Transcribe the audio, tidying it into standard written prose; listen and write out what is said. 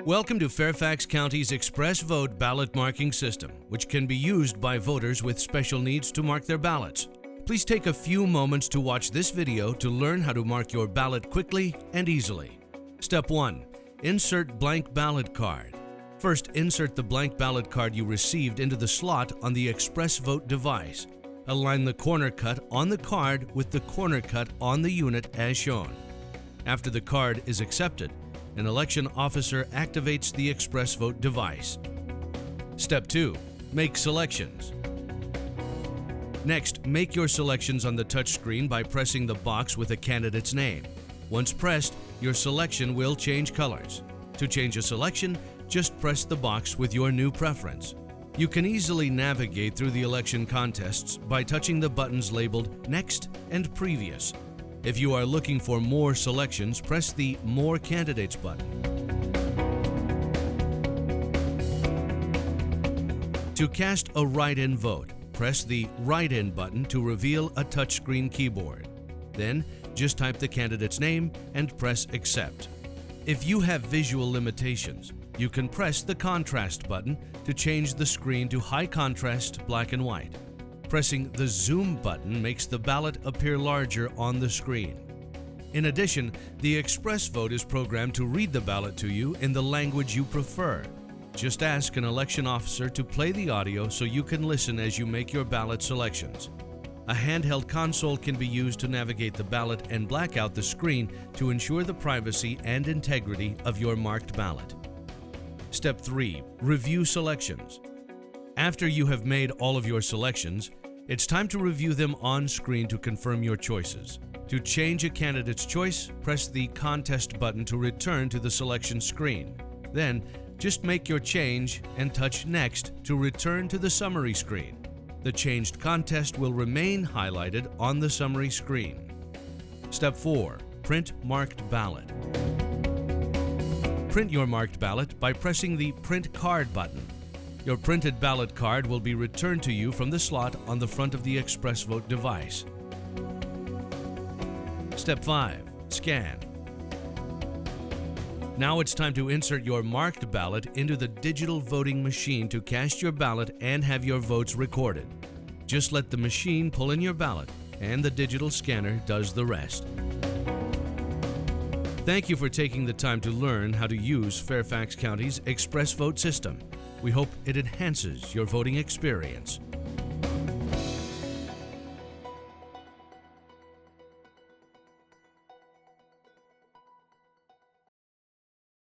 Welcome to Fairfax County's ExpressVote ballot marking system, which can be used by voters with special needs to mark their ballots. Please take a few moments to watch this video to learn how to mark your ballot quickly and easily. Step 1. Insert blank ballot card. First, insert the blank ballot card you received into the slot on the ExpressVote device. Align the corner cut on the card with the corner cut on the unit as shown. After the card is accepted, an election officer activates the ExpressVote device. Step 2. Make selections. Next, make your selections on the touchscreen by pressing the box with a candidate's name. Once pressed, your selection will change colors. To change a selection, just press the box with your new preference. You can easily navigate through the election contests by touching the buttons labeled Next and Previous. If you are looking for more selections, press the More Candidates button. To cast a write-in vote, press the Write-in button to reveal a touchscreen keyboard. Then, just type the candidate's name and press Accept. If you have visual limitations, you can press the Contrast button to change the screen to high contrast black and white. Pressing the Zoom button makes the ballot appear larger on the screen. In addition, the ExpressVote is programmed to read the ballot to you in the language you prefer. Just ask an election officer to play the audio so you can listen as you make your ballot selections. A handheld console can be used to navigate the ballot and black out the screen to ensure the privacy and integrity of your marked ballot. Step 3. Review selections. After you have made all of your selections, it's time to review them on screen to confirm your choices. To change a candidate's choice, press the Contest button to return to the selection screen. Then, just make your change and touch Next to return to the summary screen. The changed contest will remain highlighted on the summary screen. Step 4. Print marked ballot. Print your marked ballot by pressing the Print Card button. Your printed ballot card will be returned to you from the slot on the front of the ExpressVote device. Step 5. Scan. Now it's time to insert your marked ballot into the digital voting machine to cast your ballot and have your votes recorded. Just let the machine pull in your ballot, and the digital scanner does the rest. Thank you for taking the time to learn how to use Fairfax County's ExpressVote system. We hope it enhances your voting experience.